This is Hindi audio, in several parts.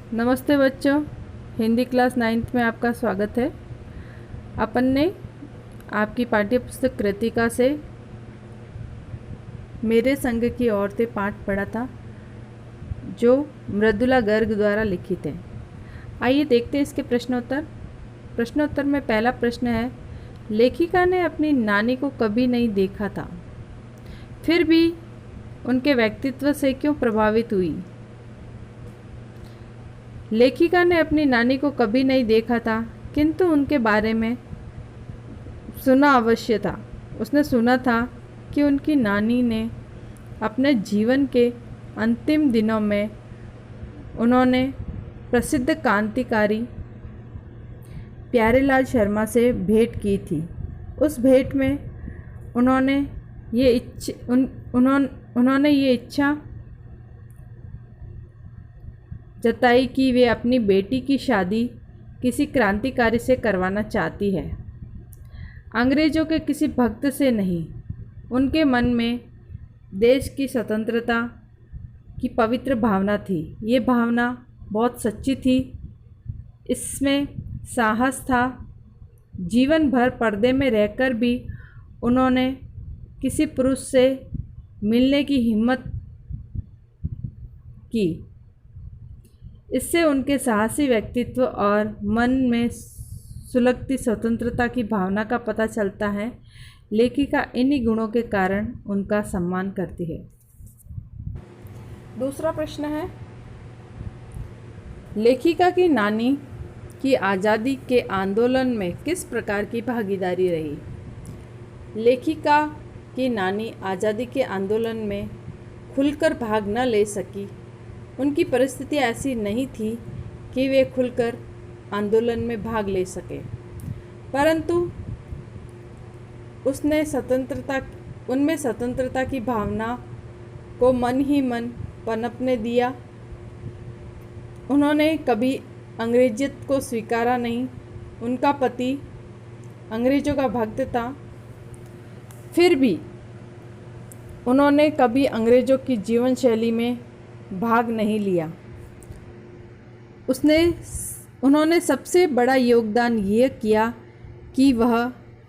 नमस्ते बच्चों, हिंदी क्लास 9th में आपका स्वागत है। अपन ने आपकी पाठ्यपुस्तक कृतिका से मेरे संग की औरतें पाठ पढ़ा था, जो मृदुला गर्ग द्वारा लिखित है। आइए देखते हैं इसके प्रश्नोत्तर में पहला प्रश्न है, लेखिका ने अपनी नानी को कभी नहीं देखा था, फिर भी उनके व्यक्तित्व से क्यों प्रभावित हुई? लेखिका ने अपनी नानी को कभी नहीं देखा था, किंतु उनके बारे में सुना अवश्य था। उसने सुना था कि उनकी नानी ने अपने जीवन के अंतिम दिनों में उन्होंने प्रसिद्ध क्रांतिकारी प्यारेलाल शर्मा से भेंट की थी। उस भेंट में उन्होंने ये इच्छा जताई कि वे अपनी बेटी की शादी किसी क्रांतिकारी से करवाना चाहती है, अंग्रेज़ों के किसी भक्त से नहीं। उनके मन में देश की स्वतंत्रता की पवित्र भावना थी। ये भावना बहुत सच्ची थी, इसमें साहस था। जीवन भर पर्दे में रहकर भी उन्होंने किसी पुरुष से मिलने की हिम्मत की। इससे उनके साहसी व्यक्तित्व और मन में सुलगती स्वतंत्रता की भावना का पता चलता है। लेखिका इन्हीं गुणों के कारण उनका सम्मान करती है। दूसरा प्रश्न है, लेखिका की नानी की आज़ादी के आंदोलन में किस प्रकार की भागीदारी रही? लेखिका की नानी आज़ादी के आंदोलन में खुलकर भाग न ले सकी। उनकी परिस्थिति ऐसी नहीं थी कि वे खुलकर आंदोलन में भाग ले सके, परंतु उनमें स्वतंत्रता की भावना को मन ही मन पनपने दिया। उन्होंने कभी अंग्रेजियत को स्वीकारा नहीं। उनका पति अंग्रेज़ों का भक्त था, फिर भी उन्होंने कभी अंग्रेज़ों की जीवन शैली में भाग नहीं लिया। उन्होंने सबसे बड़ा योगदान ये किया कि वह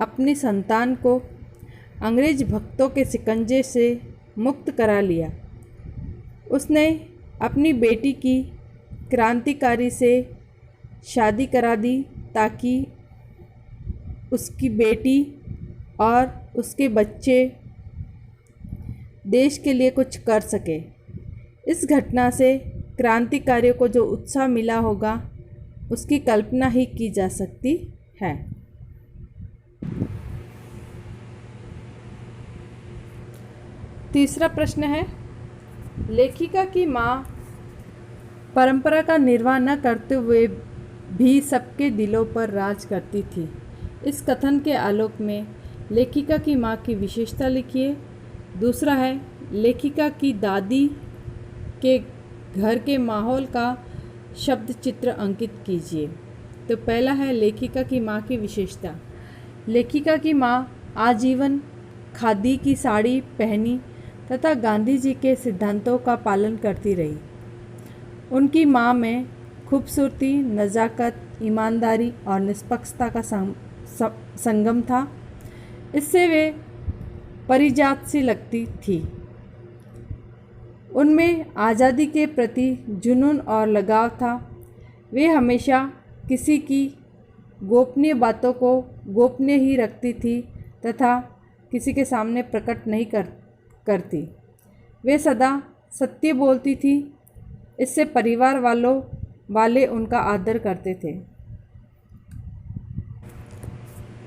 अपनी संतान को अंग्रेज भक्तों के शिकंजे से मुक्त करा लिया। उसने अपनी बेटी की क्रांतिकारी से शादी करा दी ताकि उसकी बेटी और उसके बच्चे देश के लिए कुछ कर सके। इस घटना से क्रांतिकारियों को जो उत्साह मिला होगा, उसकी कल्पना ही की जा सकती है। तीसरा प्रश्न है, लेखिका की माँ परंपरा का निर्वाह न करते हुए भी सबके दिलों पर राज करती थी। इस कथन के आलोक में लेखिका की माँ की विशेषता लिखिए। दूसरा है, लेखिका की दादी के घर के माहौल का शब्द चित्र अंकित कीजिए। तो पहला है लेखिका की माँ की विशेषता। लेखिका की माँ आजीवन खादी की साड़ी पहनी तथा गांधी जी के सिद्धांतों का पालन करती रही। उनकी माँ में खूबसूरती, नज़ाकत, ईमानदारी और निष्पक्षता का संगम था। इससे वे परिजात सी लगती थी। उनमें आज़ादी के प्रति जुनून और लगाव था। वे हमेशा किसी की गोपनीय बातों को गोपनीय ही रखती थी तथा किसी के सामने प्रकट नहीं करती। वे सदा सत्य बोलती थी। इससे परिवार वाले उनका आदर करते थे।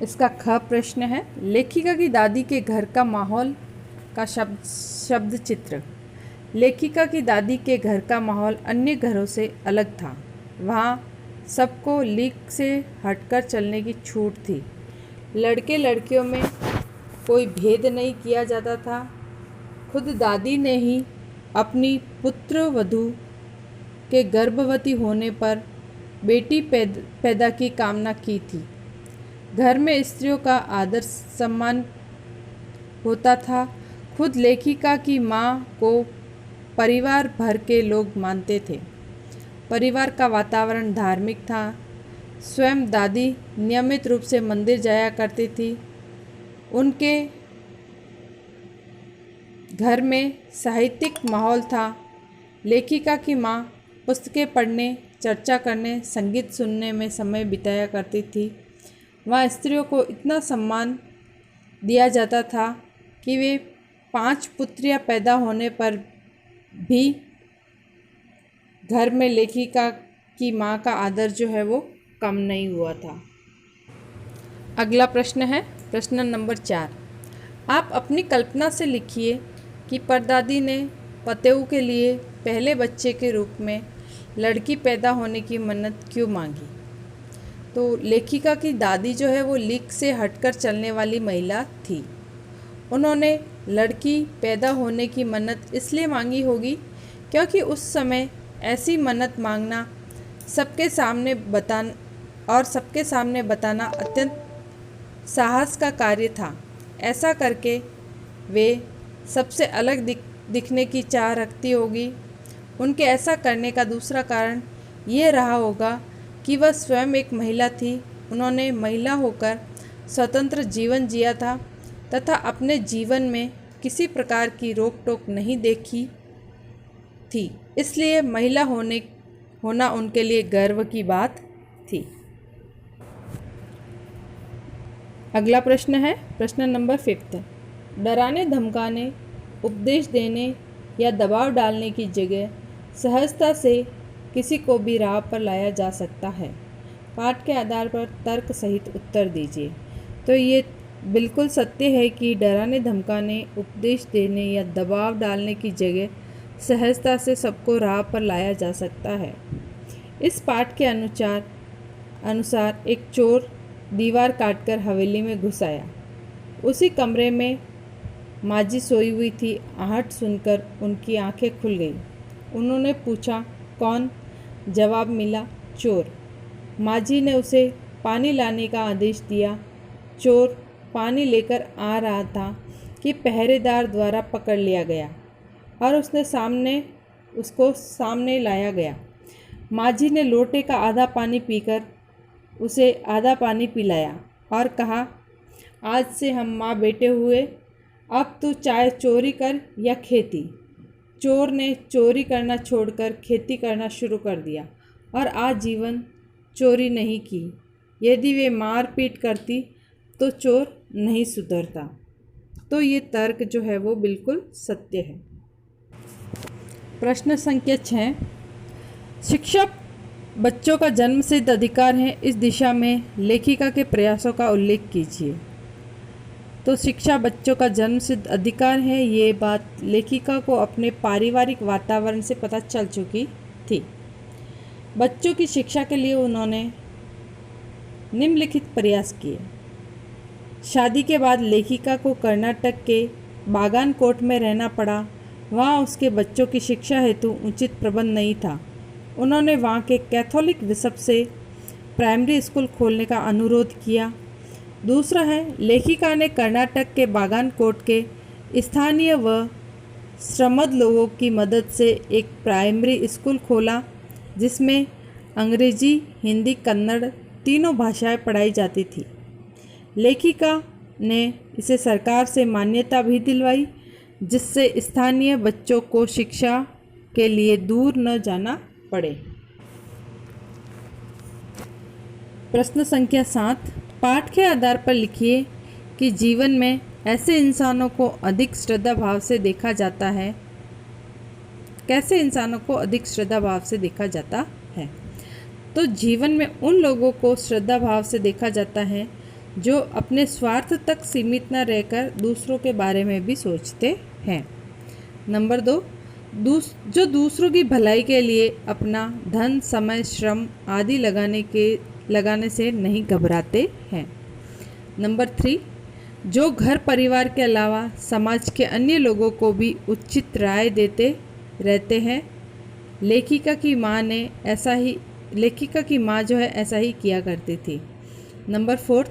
इसका ख प्रश्न है, लेखिका की दादी के घर का माहौल का शब्द चित्र। लेखिका की दादी के घर का माहौल अन्य घरों से अलग था। वहाँ सबको लीक से हटकर चलने की छूट थी। लड़के लड़कियों में कोई भेद नहीं किया जाता था। खुद दादी ने ही अपनी पुत्र वधू के गर्भवती होने पर बेटी पैदा की कामना की थी। घर में स्त्रियों का आदर सम्मान होता था। खुद लेखिका की माँ को परिवार भर के लोग मानते थे। परिवार का वातावरण धार्मिक था। स्वयं दादी नियमित रूप से मंदिर जाया करती थी। उनके घर में साहित्यिक माहौल था। लेखिका की माँ पुस्तकें पढ़ने, चर्चा करने, संगीत सुनने में समय बिताया करती थी। वहाँ स्त्रियों को इतना सम्मान दिया जाता था कि वे 5 पुत्रियाँ पैदा होने पर भी घर में लेखिका की माँ का आदर जो है वो कम नहीं हुआ था। अगला प्रश्न है प्रश्न नंबर 4। आप अपनी कल्पना से लिखिए कि परदादी ने पतेऊ के लिए पहले बच्चे के रूप में लड़की पैदा होने की मन्नत क्यों मांगी। तो लेखिका की दादी जो है वो लीक से हटकर चलने वाली महिला थी। उन्होंने लड़की पैदा होने की मन्नत इसलिए मांगी होगी क्योंकि उस समय ऐसी मन्नत मांगना सबके सामने बताना अत्यंत साहस का कार्य था। ऐसा करके वे सबसे अलग दिखने की चाह रखती होगी। उनके ऐसा करने का दूसरा कारण ये रहा होगा कि वह स्वयं एक महिला थी। उन्होंने महिला होकर स्वतंत्र जीवन जिया था तथा अपने जीवन में किसी प्रकार की रोक टोक नहीं देखी थी, इसलिए महिला होना उनके लिए गर्व की बात थी। अगला प्रश्न है प्रश्न नंबर 5। डराने धमकाने, उपदेश देने या दबाव डालने की जगह सहजता से किसी को भी राह पर लाया जा सकता है। पाठ के आधार पर तर्क सहित उत्तर दीजिए। तो ये बिल्कुल सत्य है कि डराने धमकाने, उपदेश देने या दबाव डालने की जगह सहजता से सबको राह पर लाया जा सकता है। इस पाठ के अनुसार एक चोर दीवार काटकर हवेली में घुस आया। उसी कमरे में माजी सोई हुई थी। आहट सुनकर उनकी आंखें खुल गईं। उन्होंने पूछा, कौन? जवाब मिला, चोर। माजी ने उसे पानी लाने का आदेश दिया। चोर पानी लेकर आ रहा था कि पहरेदार द्वारा पकड़ लिया गया और उसको सामने लाया गया। माजी ने लोटे का आधा पानी पीकर उसे आधा पानी पिलाया और कहा, आज से हम माँ बेटे हुए। अब तू चाहे चोरी कर या खेती। चोर ने चोरी करना छोड़कर खेती करना शुरू कर दिया और आजीवन चोरी नहीं की। यदि वे मार पीट करती तो चोर नहीं सुधरता। तो ये तर्क जो है वो बिल्कुल सत्य है। प्रश्न संख्या 6। शिक्षा बच्चों का जन्मसिद्ध अधिकार है। इस दिशा में लेखिका के प्रयासों का उल्लेख कीजिए। तो शिक्षा बच्चों का जन्मसिद्ध अधिकार है, ये बात लेखिका को अपने पारिवारिक वातावरण से पता चल चुकी थी। बच्चों की शिक्षा के लिए उन्होंने निम्नलिखित प्रयास किए। शादी के बाद लेखिका को कर्नाटक के बागानकोट में रहना पड़ा। वहाँ उसके बच्चों की शिक्षा हेतु उचित प्रबंध नहीं था। उन्होंने वहाँ के कैथोलिक बिशप से प्राइमरी स्कूल खोलने का अनुरोध किया। दूसरा है, लेखिका ने कर्नाटक के बागानकोट के स्थानीय व श्रमद लोगों की मदद से एक प्राइमरी स्कूल खोला जिसमें अंग्रेजी, हिंदी, कन्नड़ तीनों भाषाएं पढ़ाई जाती थी। लेखिका ने इसे सरकार से मान्यता भी दिलवाई जिससे स्थानीय बच्चों को शिक्षा के लिए दूर न जाना पड़े। प्रश्न संख्या 7। पाठ के आधार पर लिखिए कि जीवन में ऐसे इंसानों को अधिक श्रद्धा भाव से देखा जाता है। कैसे इंसानों को अधिक श्रद्धा भाव से देखा जाता है? तो जीवन में उन लोगों को श्रद्धा भाव से देखा जाता है जो अपने स्वार्थ तक सीमित न रहकर दूसरों के बारे में भी सोचते हैं। नंबर 2, जो दूसरों की भलाई के लिए अपना धन, समय, श्रम आदि लगाने से नहीं घबराते हैं। नंबर 3, जो घर परिवार के अलावा समाज के अन्य लोगों को भी उचित राय देते रहते हैं। लेखिका की माँ जो है ऐसा ही किया करती थी। नंबर 4,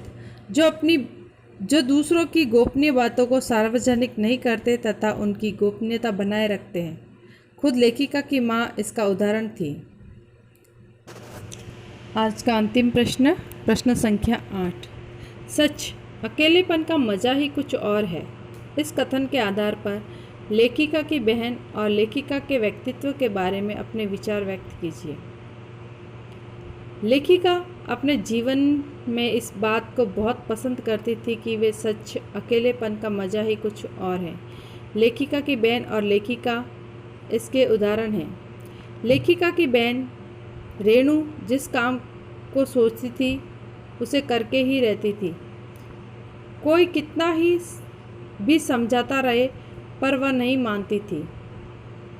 जो दूसरों की गोपनीय बातों को सार्वजनिक नहीं करते तथा उनकी गोपनीयता बनाए रखते हैं। खुद लेखिका की माँ इसका उदाहरण थी। आज का अंतिम प्रश्न, प्रश्न संख्या 8। सच, अकेलेपन का मज़ा ही कुछ और है। इस कथन के आधार पर लेखिका की बहन और लेखिका के व्यक्तित्व के बारे में अपने विचार व्यक्त कीजिए। लेखिका अपने जीवन में इस बात को बहुत पसंद करती थी कि वे सच, अकेलेपन का मज़ा ही कुछ और है। लेखिका की बहन और लेखिका इसके उदाहरण हैं। लेखिका की बहन रेणु जिस काम को सोचती थी उसे करके ही रहती थी। कोई कितना ही भी समझाता रहे पर वह नहीं मानती थी।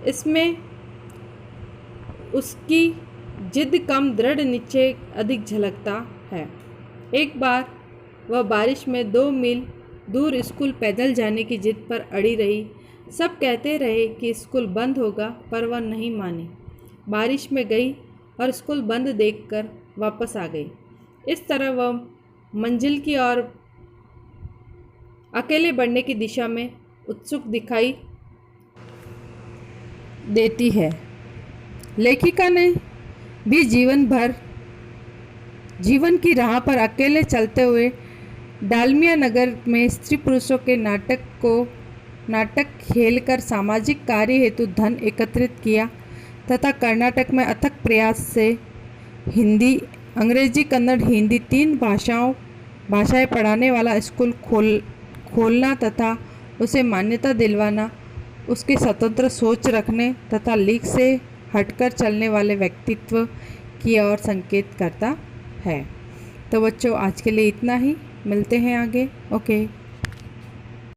इसमें उसकी जिद कम, दृढ़ निश्चय अधिक झलकता है। एक बार वह बारिश में 2 मील दूर स्कूल पैदल जाने की जिद पर अड़ी रही। सब कहते रहे कि स्कूल बंद होगा पर वह नहीं मानी। बारिश में गई और स्कूल बंद देखकर वापस आ गई। इस तरह वह मंजिल की ओर अकेले बढ़ने की दिशा में उत्सुक दिखाई देती है। लेखिका ने भी जीवन की राह पर अकेले चलते हुए डालमिया नगर में स्त्री पुरुषों के नाटक खेलकर सामाजिक कार्य हेतु धन एकत्रित किया तथा कर्नाटक में अथक प्रयास से हिंदी, अंग्रेजी, कन्नड़, हिंदी 3 भाषाएं पढ़ाने वाला स्कूल खोलना तथा उसे मान्यता दिलवाना उसकी स्वतंत्र सोच रखने तथा लीक से हटकर चलने वाले व्यक्तित्व की ओर संकेत करता है। तो बच्चों, आज के लिए इतना ही। मिलते हैं आगे। ओके।